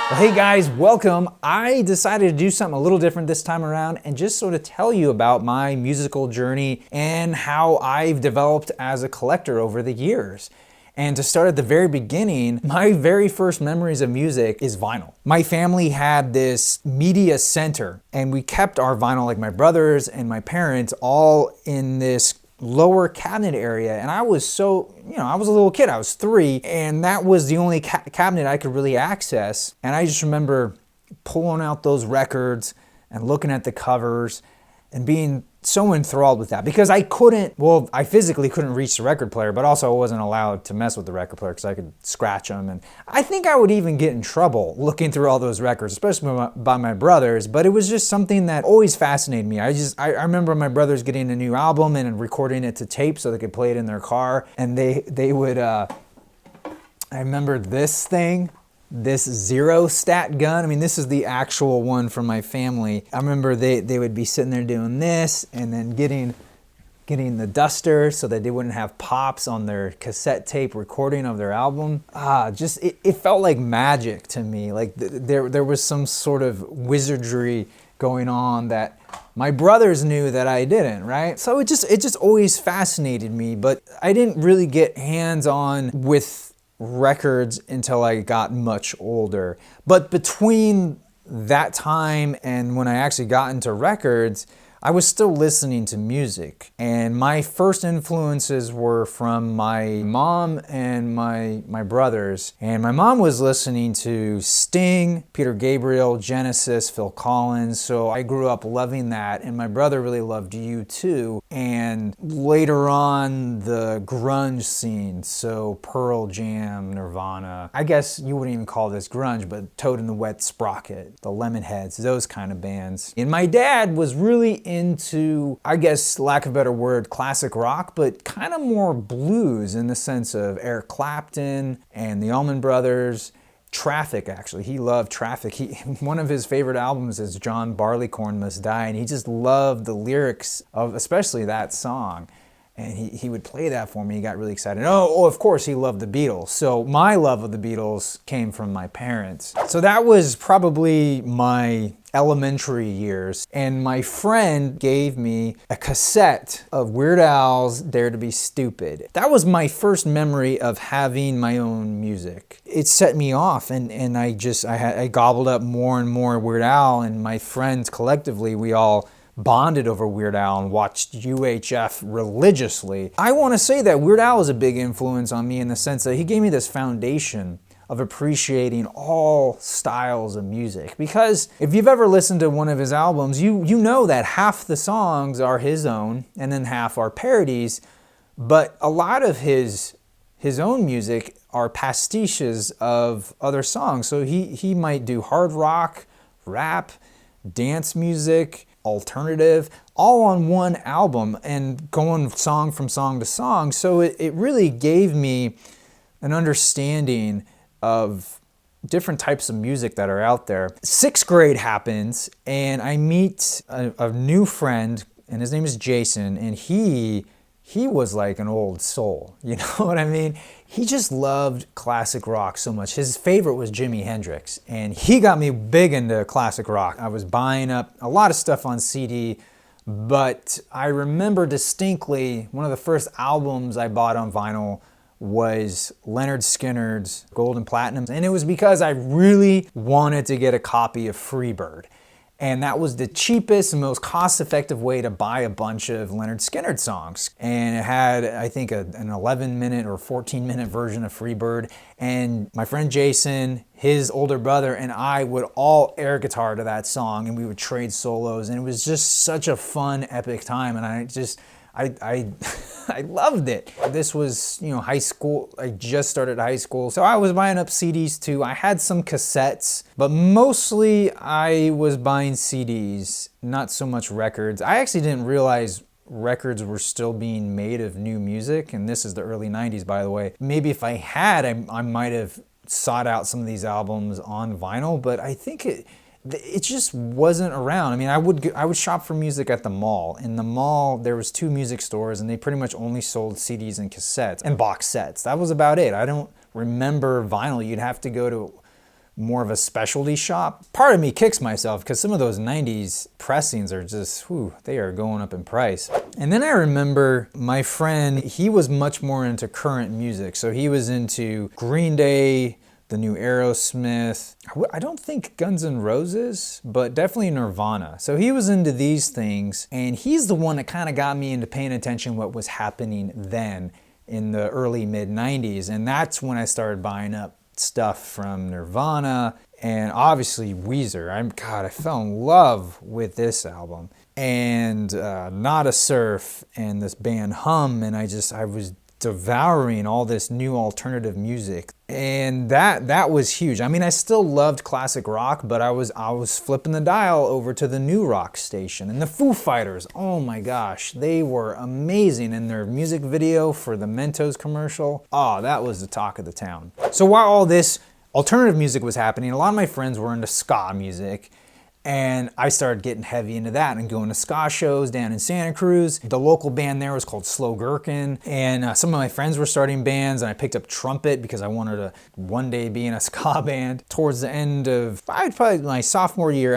Well, hey guys, welcome. I decided to do something a little different this time around and just sort of tell you about my musical journey and how I've developed as a collector over the years. And to start at the very beginning, my very first memories of music is vinyl. My family had this media center and we kept our vinyl, like my brothers and my parents, all in this lower cabinet area, and I was so, I was a little kid, I was 3, and that was the only cabinet I could really access. And I just remember pulling out those records and looking at the covers and being so enthralled with that, because I physically couldn't reach the record player, but also I wasn't allowed to mess with the record player because I could scratch them, and I think I would even get in trouble looking through all those records, especially by my brothers. But it was just something that always fascinated me. I remember my brothers getting a new album and recording it to tape so they could play it in their car, and they would I remember this thing, this Zero Stat gun. I mean, this is the actual one from my family. I remember they would be sitting there doing this and then getting the duster so that they wouldn't have pops on their cassette tape recording of their album. It felt like magic to me. Like there was some sort of wizardry going on that my brothers knew that I didn't, right? So it just always fascinated me, but I didn't really get hands-on with records until I got much older. But between that time and when I actually got into records, I was still listening to music. And my first influences were from my mom and my brothers. And my mom was listening to Sting, Peter Gabriel, Genesis, Phil Collins. So I grew up loving that. And my brother really loved U2. And later on, the grunge scene. So Pearl Jam, Nirvana. I guess you wouldn't even call this grunge, but Toad and the Wet Sprocket, the Lemonheads, those kind of bands. And my dad was really into, I guess, lack of a better word, classic rock, but kind of more blues in the sense of Eric Clapton and the Allman Brothers. Traffic, actually. He loved Traffic. One of his favorite albums is John Barleycorn Must Die, and he just loved the lyrics of especially that song. And he would play that for me. He got really excited. Oh, of course, he loved the Beatles. So my love of the Beatles came from my parents. So that was probably my elementary years. And my friend gave me a cassette of Weird Al's Dare to Be Stupid. That was my first memory of having my own music. It set me off, and I gobbled up more and more Weird Al, and my friends collectively, we all bonded over Weird Al and watched UHF religiously. I want to say that Weird Al was a big influence on me in the sense that he gave me this foundation of appreciating all styles of music. Because if you've ever listened to one of his albums, you know that half the songs are his own and then half are parodies, but a lot of his own music are pastiches of other songs. So he might do hard rock, rap, dance music, alternative, all on one album and going song from song to song. So it really gave me an understanding of different types of music that are out there. 6th grade happens and I meet a new friend, and his name is Jason, and he was like an old soul, you know what I mean? He just loved classic rock so much. His favorite was Jimi Hendrix, and he got me big into classic rock. I was buying up a lot of stuff on CD, but I remember distinctly one of the first albums I bought on vinyl was Leonard Skinner's Gold and Platinum, and it was because I really wanted to get a copy of Freebird. And that was the cheapest and most cost-effective way to buy a bunch of Leonard Skinner songs. And it had, I think, an 11-minute or 14-minute version of Freebird. And my friend Jason, his older brother, and I would all air guitar to that song, and we would trade solos. And it was just such a fun, epic time. And I loved it. This was, high school. I just started high school. So I was buying up CDs too. I had some cassettes, but mostly I was buying CDs, not so much records. I actually didn't realize records were still being made of new music. And this is the early 90s, by the way. Maybe if I had, I might have sought out some of these albums on vinyl, but I think it just wasn't around. I mean, I would shop for music at the mall. In the mall, there was 2 music stores, and they pretty much only sold CDs and cassettes and box sets. That was about it. I don't remember vinyl. You'd have to go to more of a specialty shop. Part of me kicks myself because some of those 90s pressings are just, whew, they are going up in price. And then I remember my friend, he was much more into current music. So he was into Green Day, the new Aerosmith. I don't think Guns N' Roses, but definitely Nirvana. So he was into these things, and he's the one that kind of got me into paying attention to what was happening then in the early mid 90s. And that's when I started buying up stuff from Nirvana and obviously Weezer. I fell in love with this album. And Not a Surf and this band Hum, and I was devouring all this new alternative music, and that was huge. I mean, I still loved classic rock, but I was flipping the dial over to the new rock station. And the Foo Fighters, oh my gosh, they were amazing in their music video for the Mentos commercial. Oh, that was the talk of the town. So while all this alternative music was happening, a lot of my friends were into ska music. And I started getting heavy into that and going to ska shows down in Santa Cruz. The local band there was called Slow Gherkin. And some of my friends were starting bands, and I picked up trumpet because I wanted to one day be in a ska band. Towards the end of, probably my sophomore year,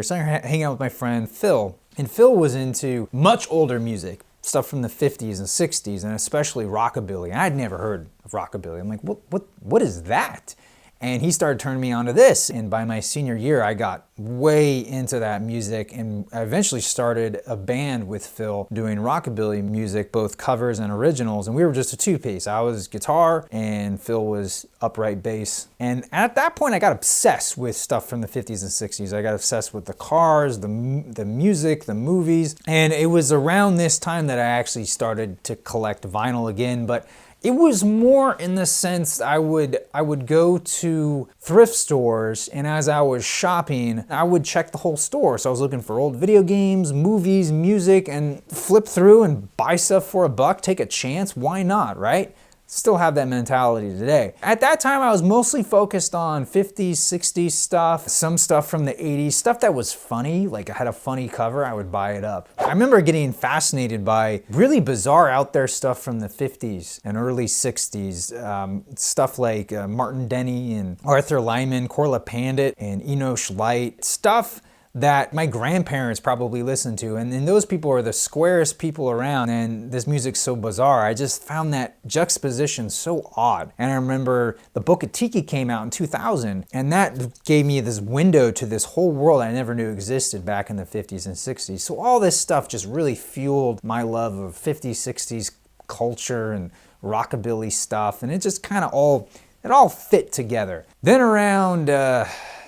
started hanging out with my friend Phil. And Phil was into much older music, stuff from the 50s and 60s, and especially rockabilly. And I'd never heard of rockabilly. I'm like, what is that? And he started turning me on to this. And by my senior year, I got way into that music. And I eventually started a band with Phil doing rockabilly music, both covers and originals. And we were just a two-piece. I was guitar and Phil was upright bass. And at that point, I got obsessed with stuff from the 50s and 60s. I got obsessed with the cars, the music, the movies. And it was around this time that I actually started to collect vinyl again. But it was more in the sense I would go to thrift stores, and as I was shopping, I would check the whole store. So I was looking for old video games, movies, music, and flip through and buy stuff for $1, take a chance. Why not, right? Still have that mentality today. At that time, I was mostly focused on 50s, 60s stuff, some stuff from the 80s, stuff that was funny, like I had a funny cover, I would buy it up. I remember getting fascinated by really bizarre out there stuff from the 50s and early 60s, stuff like Martin Denny and Arthur Lyman, Corla Pandit and Enosh Light, stuff that my grandparents probably listened to. And those people are the squarest people around, and this music's so bizarre. I just found that juxtaposition so odd. And I remember the Book of Tiki came out in 2000, and that gave me this window to this whole world I never knew existed back in the 50s and 60s. So all this stuff just really fueled my love of 50s, 60s culture and rockabilly stuff, and it just kind of all fit together. Then around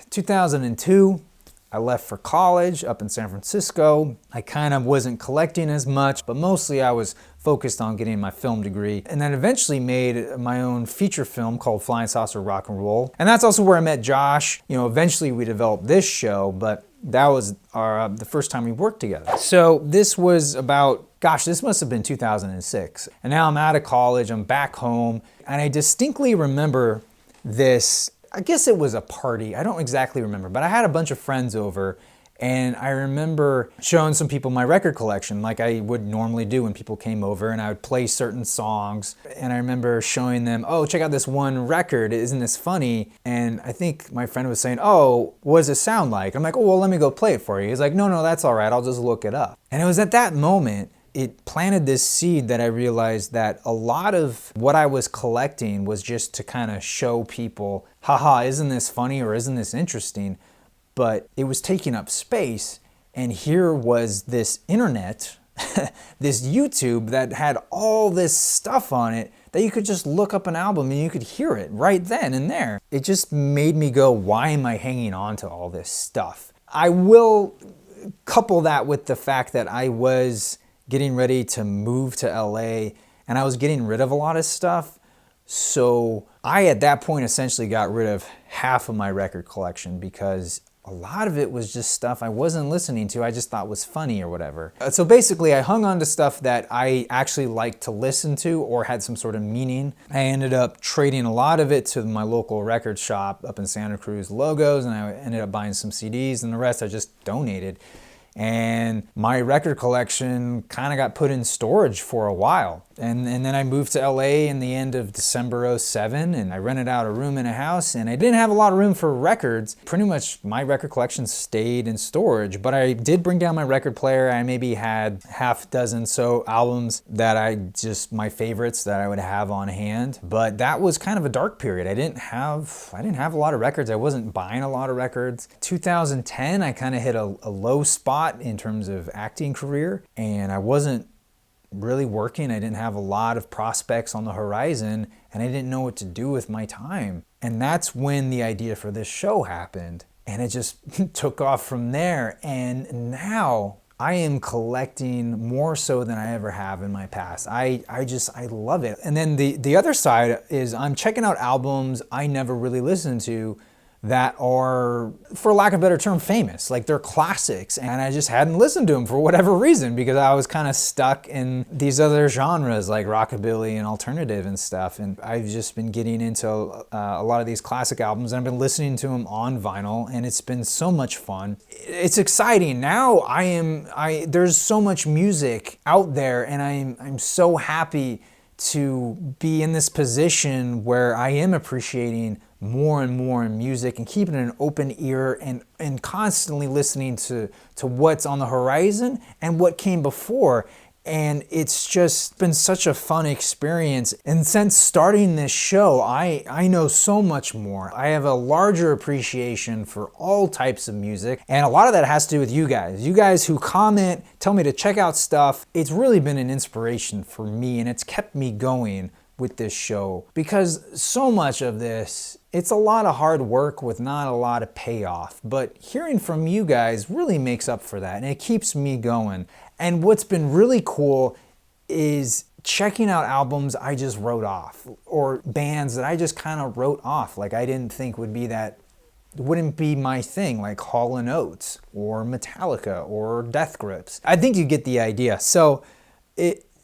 2002, I left for college up in San Francisco. I kind of wasn't collecting as much, but mostly I was focused on getting my film degree. And then eventually made my own feature film called Flying Saucer Rock and Roll. And that's also where I met Josh. You know, eventually we developed this show, but that was the first time we worked together. So this was about, gosh, this must have been 2006. And now I'm out of college, I'm back home, and I distinctly remember this. I guess it was a party. I don't exactly remember, but I had a bunch of friends over, and I remember showing some people my record collection like I would normally do when people came over, and I would play certain songs. And I remember showing them, oh, check out this one record. Isn't this funny? And I think my friend was saying, oh, what does it sound like? I'm like, oh, well, let me go play it for you. He's like, no, that's all right. I'll just look it up. And it was at that moment it planted this seed that I realized that a lot of what I was collecting was just to kind of show people, haha, isn't this funny or isn't this interesting? But it was taking up space, and here was this internet, this YouTube that had all this stuff on it that you could just look up an album and you could hear it right then and there. It just made me go, why am I hanging on to all this stuff? I will couple that with the fact that I was getting ready to move to LA, and I was getting rid of a lot of stuff. So I, at that point, essentially got rid of half of my record collection because a lot of it was just stuff I wasn't listening to, I just thought was funny or whatever. So basically, I hung on to stuff that I actually liked to listen to or had some sort of meaning. I ended up trading a lot of it to my local record shop up in Santa Cruz, Logos, and I ended up buying some CDs, and the rest I just donated. and my record collection kind of got put in storage for a while. And then I moved to LA in the end of December '07, and I rented out a room in a house, and I didn't have a lot of room for records. Pretty much my record collection stayed in storage, but I did bring down my record player. I maybe had half dozen so albums that my favorites that I would have on hand. But that was kind of a dark period. I didn't have a lot of records. I wasn't buying a lot of records. 2010, I kind of hit a low spot in terms of acting career, and I wasn't really working. I didn't have a lot of prospects on the horizon, and I didn't know what to do with my time. And that's when the idea for this show happened, and it just took off from there. And now I am collecting more so than I ever have in my past. I love it. And then the other side is I'm checking out albums I never really listened to that are, for lack of a better term, famous. Like, they're classics, and I just hadn't listened to them for whatever reason because I was kind of stuck in these other genres like rockabilly and alternative and stuff. And I've just been getting into a lot of these classic albums, and I've been listening to them on vinyl, and it's been so much fun. It's exciting. Now there's so much music out there, and I'm so happy to be in this position where I am appreciating more and more music and keeping an open ear and constantly listening to what's on the horizon and what came before. And it's just been such a fun experience. And since starting this show, I know so much more. I have a larger appreciation for all types of music. And a lot of that has to do with you guys. You guys who comment, tell me to check out stuff. It's really been an inspiration for me, and it's kept me going with this show, because so much of this, it's a lot of hard work with not a lot of payoff. But hearing from you guys really makes up for that, and it keeps me going. And what's been really cool is checking out albums I just wrote off, or bands that I just kind of wrote off, like I didn't think wouldn't be my thing, like Hall & Oates or Metallica or Death Grips. I think you get the idea. So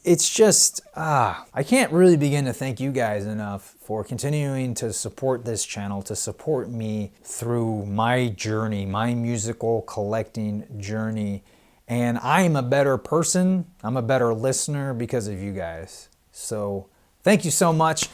it's just, I can't really begin to thank you guys enough for continuing to support this channel, to support me through my journey, my musical collecting journey. And I'm a better person, I'm a better listener because of you guys. So thank you so much.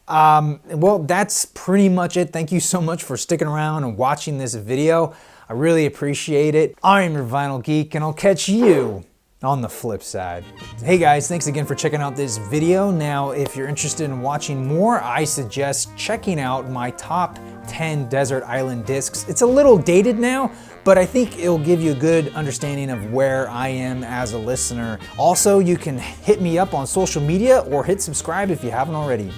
Well, that's pretty much it. Thank you so much for sticking around and watching this video. I really appreciate it. I'm your Vinyl Geek, and I'll catch you on the flip side. Hey guys, thanks again for checking out this video. Now, if you're interested in watching more, I suggest checking out my top 10 desert island discs. It's a little dated now, but I think it'll give you a good understanding of where I am as a listener. Also, you can hit me up on social media or hit subscribe if you haven't already.